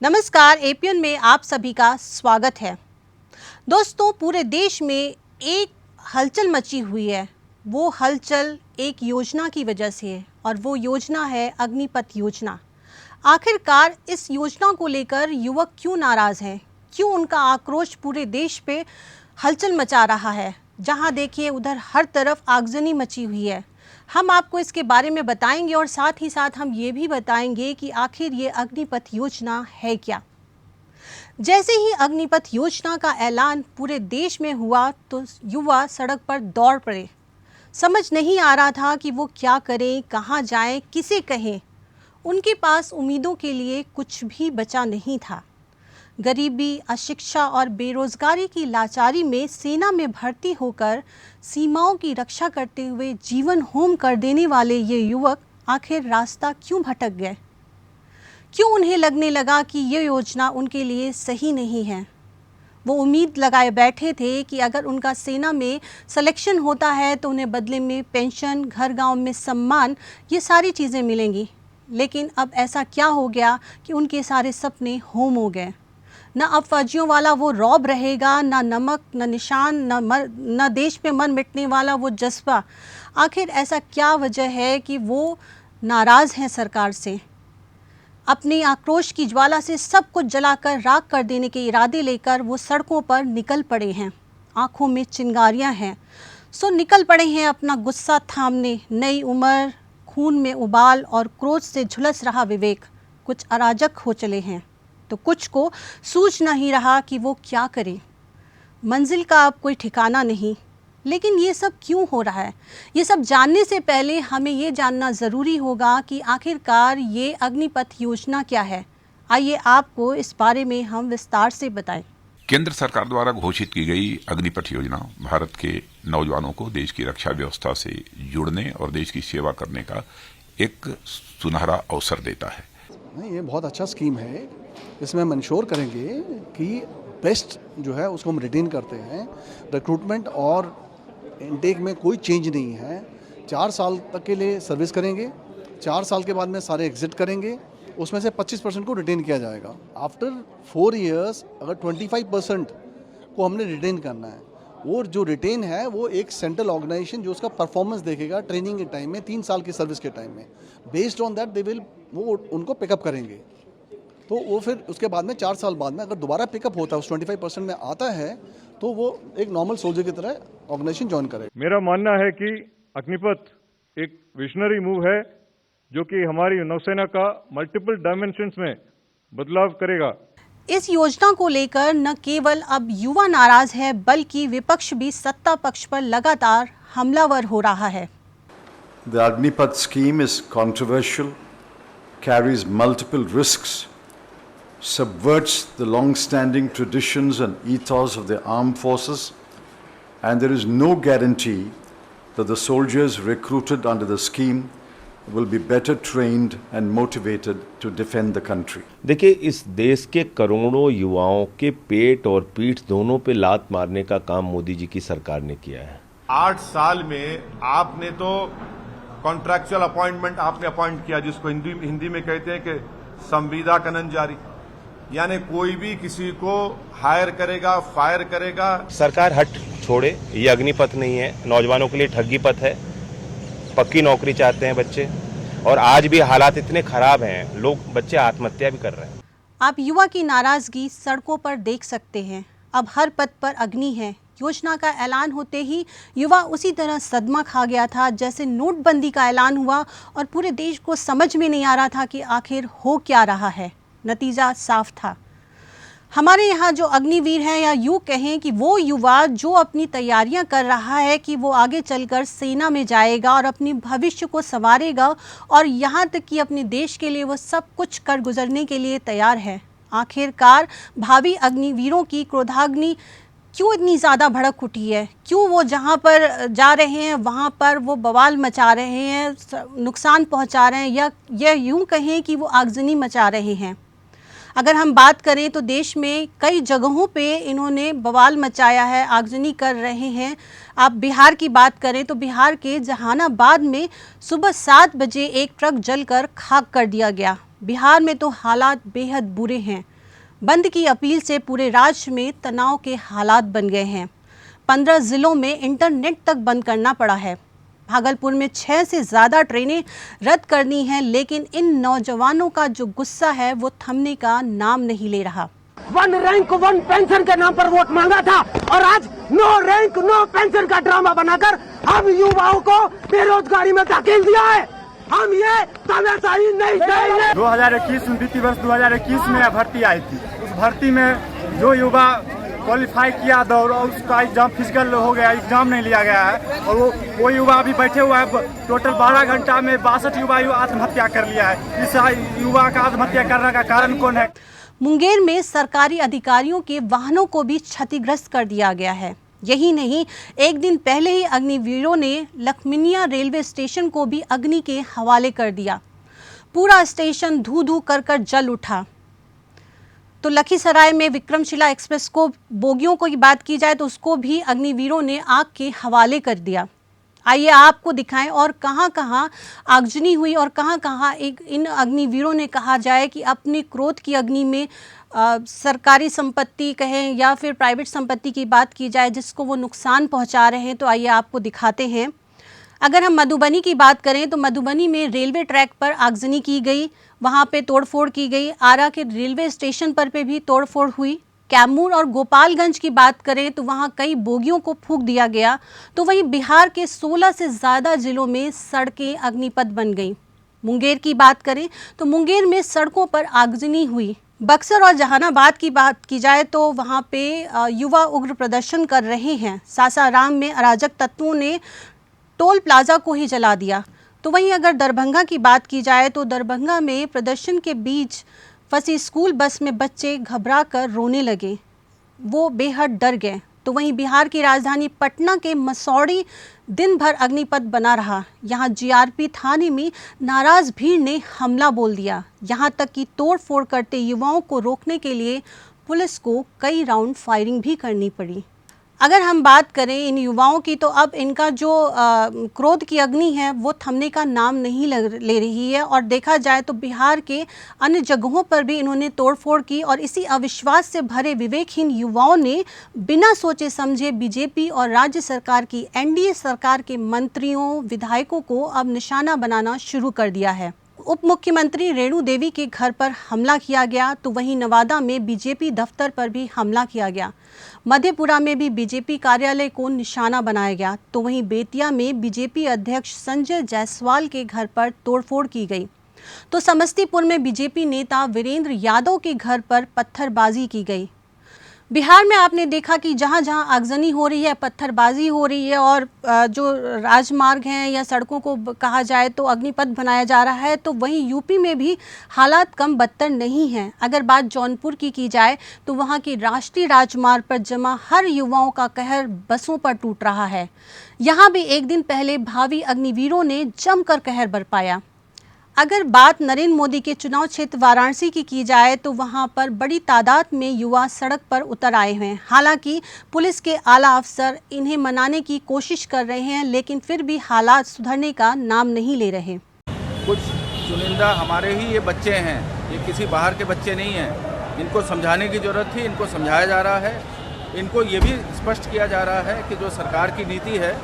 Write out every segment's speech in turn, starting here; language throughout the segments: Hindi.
नमस्कार, एपीएन में आप सभी का स्वागत है। दोस्तों, पूरे देश में एक हलचल मची हुई है। वो हलचल एक योजना की वजह से है और वो योजना है अग्निपथ योजना। आखिरकार इस योजना को लेकर युवक क्यों नाराज़ हैं? क्यों उनका आक्रोश पूरे देश पे हलचल मचा रहा है? जहां देखिए उधर हर तरफ आगजनी मची हुई है। हम आपको इसके बारे में बताएंगे और साथ ही साथ हम ये भी बताएंगे कि आखिर ये अग्निपथ योजना है क्या। जैसे ही अग्निपथ योजना का ऐलान पूरे देश में हुआ तो युवा सड़क पर दौड़ पड़े। समझ नहीं आ रहा था कि वो क्या करें, कहाँ जाएं, किसे कहें। उनके पास उम्मीदों के लिए कुछ भी बचा नहीं था। गरीबी, अशिक्षा और बेरोजगारी की लाचारी में सेना में भर्ती होकर सीमाओं की रक्षा करते हुए जीवन होम कर देने वाले ये युवक आखिर रास्ता क्यों भटक गए? क्यों उन्हें लगने लगा कि ये योजना उनके लिए सही नहीं है? वो उम्मीद लगाए बैठे थे कि अगर उनका सेना में सिलेक्शन होता है तो उन्हें बदले में पेंशन, घर गांव में सम्मान, ये सारी चीज़ें मिलेंगी। लेकिन अब ऐसा क्या हो गया कि उनके सारे सपने होम हो गए। न अब फौजियों वाला वो रौब रहेगा, न नमक, न निशान, न देश में मन मिटने वाला वो जज्बा। आखिर ऐसा क्या वजह है कि वो नाराज़ हैं सरकार से? अपनी आक्रोश की ज्वाला से सब कुछ जलाकर राख कर देने के इरादे लेकर वो सड़कों पर निकल पड़े हैं। आंखों में चिंगारियां हैं, सो निकल पड़े हैं अपना गुस्सा थामने। नई उम्र, खून में उबाल और क्रोध से झुलस रहा विवेक। कुछ अराजक हो चले हैं तो कुछ को सूझ नहीं रहा कि वो क्या करे। मंजिल का अब कोई ठिकाना नहीं। लेकिन ये सब क्यों हो रहा है? ये सब जानने से पहले हमें ये जानना ज़रूरी होगा कि आखिरकार ये अग्निपथ योजना क्या है। आइए आपको इस बारे में हम विस्तार से बताएं। केंद्र सरकार द्वारा घोषित की गई अग्निपथ योजना भारत के नौजवानों को देश की रक्षा व्यवस्था से जुड़ने और देश की सेवा करने का एक सुनहरा अवसर देता है। ये बहुत अच्छा स्कीम है। इसमें हम इंश्योर करेंगे कि बेस्ट जो है उसको हम रिटेन करते हैं। रिक्रूटमेंट और इनटेक में कोई चेंज नहीं है। 4 साल तक के लिए सर्विस करेंगे, 4 साल के बाद में सारे एग्जिट करेंगे, उसमें से 25% को रिटेन किया जाएगा। आफ्टर 4 इयर्स अगर 25% को हमने रिटेन करना है, वो जो रिटेन है वो एक सेंट्रल ऑर्गेनाइजेशन जो उसका परफॉर्मेंस देखेगा ट्रेनिंग के टाइम में, 3 साल की सर्विस के टाइम में, based on that they will वो उनको पिकअप करेंगे। तो वो फिर उसके बाद में 4 साल बाद में अगर दोबारा पिकअप होता है, उस 25% में आता है, तो वो एक नॉर्मल सोल्जर की तरह ऑर्गेनाइजेशन ज्वाइन करे। मेरा मानना है कि अग्निपथ एक विजनरी मूव है जो कि हमारी नौसेना का मल्टीपल डायमेंशंस में बदलाव करेगा। इस योजना को लेकर न केवल अब युवा नाराज है बल्कि विपक्ष भी सत्ता पक्ष पर लगातार हमलावर हो रहा है। The Agnipath scheme is controversial, carries multiple risks, subverts the long-standing traditions and ethos of the armed forces, and there is no guarantee that the soldiers recruited under the scheme will be better trained and motivated to defend the country. देखिए, इस देश के करोड़ों युवाओं के पेट और पीठ दोनों पे लात मारने का काम मोदी जी की सरकार ने किया है। 8 साल में आपने तो कॉन्ट्रैक्चुअल अपॉइंटमेंट आपने अपॉइंट किया, जिसको हिंदी में कहते हैं कि संविदा कनन जारी, यानी कोई भी किसी को हायर करेगा, फायर करेगा। सरकार हट छोड़े, ये अग्निपथ नहीं है, नौजवानों के लिए ठगी पथ है। पक्की नौकरी चाहते हैं बच्चे, और आज भी हालात इतने खराब हैं, बच्चे आत्महत्या भी कर रहे हैं। आप युवा की नाराजगी सड़कों पर देख सकते हैं। अब हर पथ पर अग्नि है। योजना का ऐलान होते ही युवा उसी तरह सदमा खा गया था जैसे नोटबंदी का ऐलान हुआ और पूरे देश को समझ में नहीं आ रहा था कि आखिर हो क्या रहा है। नतीजा साफ था। हमारे यहाँ जो अग्निवीर हैं, या यूँ कहें कि वो युवा जो अपनी तैयारियां कर रहा है कि वो आगे चलकर सेना में जाएगा और अपने भविष्य को संवारेगा, और यहाँ तक कि अपने देश के लिए वो सब कुछ कर गुजरने के लिए तैयार है। आखिरकार भावी अग्निवीरों की क्रोधाग्नि क्यों इतनी ज़्यादा भड़क उठी है? क्यों वो जहाँ पर जा रहे हैं वहाँ पर वो बवाल मचा रहे हैं, नुकसान पहुँचा रहे हैं, या यूँ कहें कि वो आगजनी मचा रहे हैं? अगर हम बात करें तो देश में कई जगहों पे इन्होंने बवाल मचाया है, आगजनी कर रहे हैं। आप बिहार की बात करें तो बिहार के जहानाबाद में सुबह 7 बजे एक ट्रक जलकर खाक कर दिया गया। बिहार में तो हालात बेहद बुरे हैं। बंद की अपील से पूरे राज्य में तनाव के हालात बन गए हैं। 15 जिलों में इंटरनेट तक बंद करना पड़ा है। भागलपुर में 6 से ज़्यादा ट्रेनें रद्द करनी हैं, लेकिन इन नौजवानों का जो गुस्सा है वो थमने का नाम नहीं ले रहा। 1 रैंक 1 पेंशन के नाम पर वोट मांगा था और आज नो रैंक नो पेंशन का ड्रामा बनाकर हम युवाओं को बेरोजगारी में धकेल दिया है। हम ये तानाशाही नहीं सहेंगे। 2021 वित्तीय वर्ष 2021 में भर्ती आई थी। उस भर्ती में जो युवा क्वालिफाई किया दौड़ और उसका एग्जाम फिजिकल हो गया, एग्जाम नहीं लिया गया है और वो युवा अभी बैठे हुआ है। टोटल 12 घंटा में 62 युवा आत्महत्या कर लिया है। इस युवा का आत्महत्या करने का कारण कौन है? मुंगेर में सरकारी अधिकारियों के वाहनों को भी क्षतिग्रस्त कर दिया गया है। यही नहीं, एक दिन पहले ही अग्निवीरों ने लखमिनिया रेलवे स्टेशन को भी अग्नि के हवाले कर दिया। पूरा स्टेशन धू धू कर जल उठा। तो लखीसराय में विक्रमशिला एक्सप्रेस को बोगियों की बात की जाए तो उसको भी अग्निवीरों ने आग के हवाले कर दिया। आइए आपको दिखाएं और कहां कहां आगजनी हुई और कहां कहां इन अग्निवीरों ने कहा जाए कि अपने क्रोध की अग्नि में सरकारी संपत्ति कहें या फिर प्राइवेट संपत्ति की बात की जाए जिसको वो नुकसान पहुंचा रहे हैं। तो आइए आपको दिखाते हैं। अगर हम मधुबनी की बात करें तो मधुबनी में रेलवे ट्रैक पर आगजनी की गई, वहां पे तोड़फोड़ की गई। आरा के रेलवे स्टेशन पर भी तोड़फोड़ हुई। कैमूर और गोपालगंज की बात करें तो वहां कई बोगियों को फूंक दिया गया। तो वहीं बिहार के 16 से ज़्यादा जिलों में सड़कें अग्निपथ बन गईं। मुंगेर की बात करें तो मुंगेर में सड़कों पर आगजनी हुई। बक्सर और जहानाबाद की बात की जाए तो वहां पे युवा उग्र प्रदर्शन कर रहे हैं। सासाराम में अराजक तत्वों ने टोल प्लाजा को ही जला दिया। तो वहीं अगर दरभंगा की बात की जाए तो दरभंगा में प्रदर्शन के बीच फंसी स्कूल बस में बच्चे घबरा कर रोने लगे, वो बेहद डर गए। तो वहीं बिहार की राजधानी पटना के मसौड़ी दिन भर अग्निपथ बना रहा। यहाँ जीआरपी थाने में नाराज भीड़ ने हमला बोल दिया। यहाँ तक कि तोड़फोड़ करते युवाओं को रोकने के लिए पुलिस को कई राउंड फायरिंग भी करनी पड़ी। अगर हम बात करें इन युवाओं की तो अब इनका जो क्रोध की अग्नि है वो थमने का नाम नहीं ले रही है। और देखा जाए तो बिहार के अन्य जगहों पर भी इन्होंने तोड़फोड़ की और इसी अविश्वास से भरे विवेकहीन युवाओं ने बिना सोचे समझे बीजेपी और राज्य सरकार की एनडीए सरकार के मंत्रियों विधायकों को अब निशाना बनाना शुरू कर दिया है। उप मुख्यमंत्री रेणु देवी के घर पर हमला किया गया। तो वहीं नवादा में बीजेपी दफ्तर पर भी हमला किया गया। मधेपुरा में भी बीजेपी कार्यालय को निशाना बनाया गया। तो वहीं बेतिया में बीजेपी अध्यक्ष संजय जायसवाल के घर पर तोड़फोड़ की गई। तो समस्तीपुर में बीजेपी नेता वीरेंद्र यादव के घर पर पत्थरबाजी की गई। बिहार में आपने देखा कि जहां जहां आगजनी हो रही है, पत्थरबाजी हो रही है और जो राजमार्ग हैं या सड़कों को कहा जाए तो अग्निपथ बनाया जा रहा है। तो वहीं यूपी में भी हालात कम बदतर नहीं हैं। अगर बात जौनपुर की जाए तो वहां की राष्ट्रीय राजमार्ग पर जमा हर युवाओं का कहर बसों पर टूट रहा है। यहां भी एक दिन पहले भावी अग्निवीरों ने जमकर कहर बरपाया। अगर बात नरेंद्र मोदी के चुनाव क्षेत्र वाराणसी की जाए तो वहां पर बड़ी तादाद में युवा सड़क पर उतर आए हैं। हालांकि पुलिस के आला अफसर इन्हें मनाने की कोशिश कर रहे हैं, लेकिन फिर भी हालात सुधरने का नाम नहीं ले रहे। कुछ चुनिंदा हमारे ही ये बच्चे हैं, ये किसी बाहर के बच्चे नहीं हैं। इनको समझाने की ज़रूरत थी, इनको समझाया जा रहा है। इनको ये भी स्पष्ट किया जा रहा है कि जो सरकार की नीति है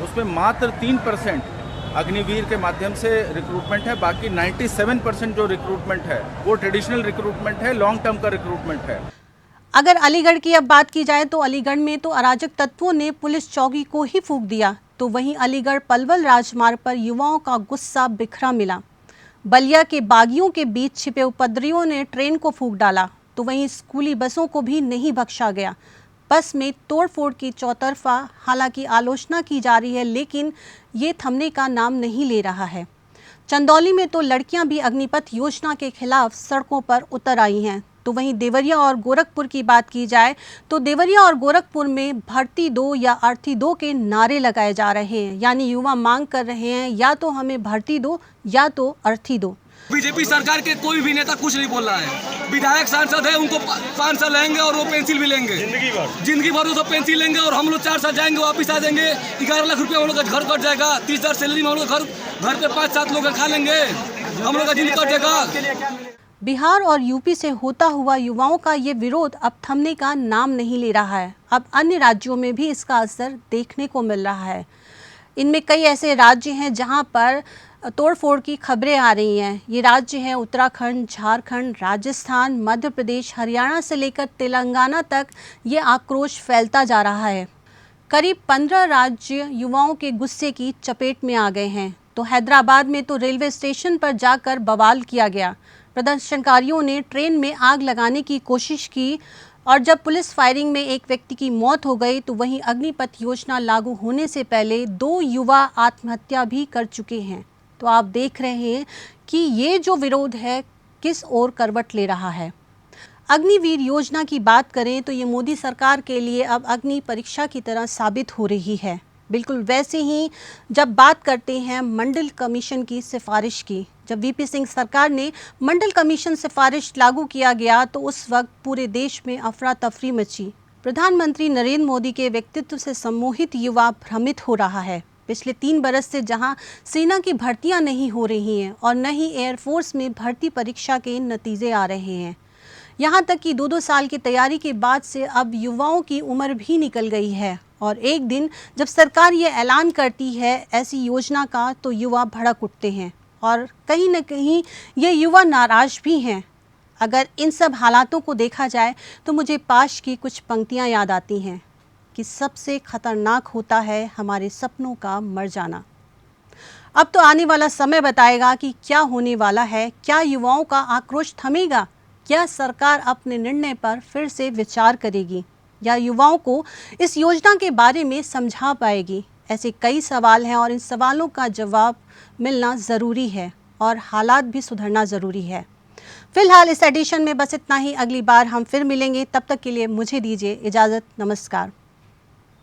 उसमें मात्र 3% अग्निवीर के माध्यम से रिक्रूटमेंट है। बाकी 97% जो रिक्रूटमेंट है वो ट्रेडिशनल रिक्रूटमेंट है, लॉन्ग टर्म का रिक्रूटमेंट है। अगर अलीगढ़ की अब बात की जाए तो अलीगढ़ में तो अराजक तत्वों ने पुलिस चौकी को ही फूंक दिया। तो वहीं अलीगढ़ पलवल राजमार्ग पर युवाओं का गुस्सा बिखरा मिला। बलिया के बागियों के बीच छिपे उपद्रवियों ने ट्रेन को फूंक डाला। तो वहीं स्कूली बसों को भी नहीं बख्शा गया। बस में तोड़फोड़ की चौतरफा हालांकि आलोचना की जा रही है, लेकिन ये थमने का नाम नहीं ले रहा है। चंदौली में तो लड़कियां भी अग्निपथ योजना के खिलाफ सड़कों पर उतर आई हैं। तो वहीं देवरिया और गोरखपुर की बात की जाए तो देवरिया और गोरखपुर में भर्ती दो या अर्थी दो के नारे लगाए जा रहे हैं। यानी युवा मांग कर रहे हैं या तो हमें भर्ती दो या तो अर्थी दो। बीजेपी सरकार के कोई भी नेता कुछ नहीं बोल रहा है। विधायक सांसद है, उनको 5 साल लेंगे और वो पेंसिल भी लेंगे जिंदगी भर वो सब पेंसिल लेंगे और हम लोग 4 साल जाएंगे वापिस आ जाएंगे। 11 लाख रुपया हम लोग का घर कट जाएगा। 30,000 सैलरी में हम लोग घर पे 5-7 लोग खा लेंगे। हम लोग का जिंदगी कटेगा। बिहार और यूपी से होता हुआ युवाओं का ये विरोध अब थमने का नाम नहीं ले रहा है। अब अन्य राज्यों में भी इसका असर देखने को मिल रहा है। इनमें कई ऐसे राज्य हैं जहां पर तोड़फोड़ की खबरें आ रही हैं। ये राज्य हैं उत्तराखंड, झारखंड, राजस्थान, मध्य प्रदेश, हरियाणा से लेकर तेलंगाना तक ये आक्रोश फैलता जा रहा है। करीब 15 राज्य युवाओं के गुस्से की चपेट में आ गए हैं। तो हैदराबाद में तो रेलवे स्टेशन पर जाकर बवाल किया गया। प्रदर्शनकारियों ने ट्रेन में आग लगाने की कोशिश की और जब पुलिस फायरिंग में एक व्यक्ति की मौत हो गई तो वहीं अग्निपथ योजना लागू होने से पहले 2 युवा आत्महत्या भी कर चुके हैं। तो आप देख रहे हैं कि ये जो विरोध है किस ओर करवट ले रहा है। अग्निवीर योजना की बात करें तो ये मोदी सरकार के लिए अब अग्नि परीक्षा की तरह साबित हो रही है। बिल्कुल वैसे ही जब बात करते हैं मंडल कमीशन की सिफारिश की, जब वीपी सिंह सरकार ने मंडल कमीशन सिफारिश लागू किया गया तो उस वक्त पूरे देश में अफरा तफरी मची। प्रधानमंत्री नरेंद्र मोदी के व्यक्तित्व से सम्मोहित युवा भ्रमित हो रहा है। पिछले 3 बरस से जहां सेना की भर्तियां नहीं हो रही हैं और न ही एयरफोर्स में भर्ती परीक्षा के नतीजे आ रहे हैं, यहाँ तक कि 2-2 साल की तैयारी के बाद से अब युवाओं की उम्र भी निकल गई है और एक दिन जब सरकार ये ऐलान करती है ऐसी योजना का तो युवा भड़क उठते हैं और कहीं न कहीं ये युवा नाराज भी हैं। अगर इन सब हालातों को देखा जाए तो मुझे पाश की कुछ पंक्तियाँ याद आती हैं कि सबसे खतरनाक होता है हमारे सपनों का मर जाना। अब तो आने वाला समय बताएगा कि क्या होने वाला है। क्या युवाओं का आक्रोश थमेगा? क्या सरकार अपने निर्णय पर फिर से विचार करेगी या युवाओं को इस योजना के बारे में समझा पाएगी? ऐसे कई सवाल हैं और इन सवालों का जवाब मिलना ज़रूरी है और हालात भी सुधरना ज़रूरी है। फिलहाल इस एडिशन में बस इतना ही। अगली बार हम फिर मिलेंगे, तब तक के लिए मुझे दीजिए इजाज़त। नमस्कार।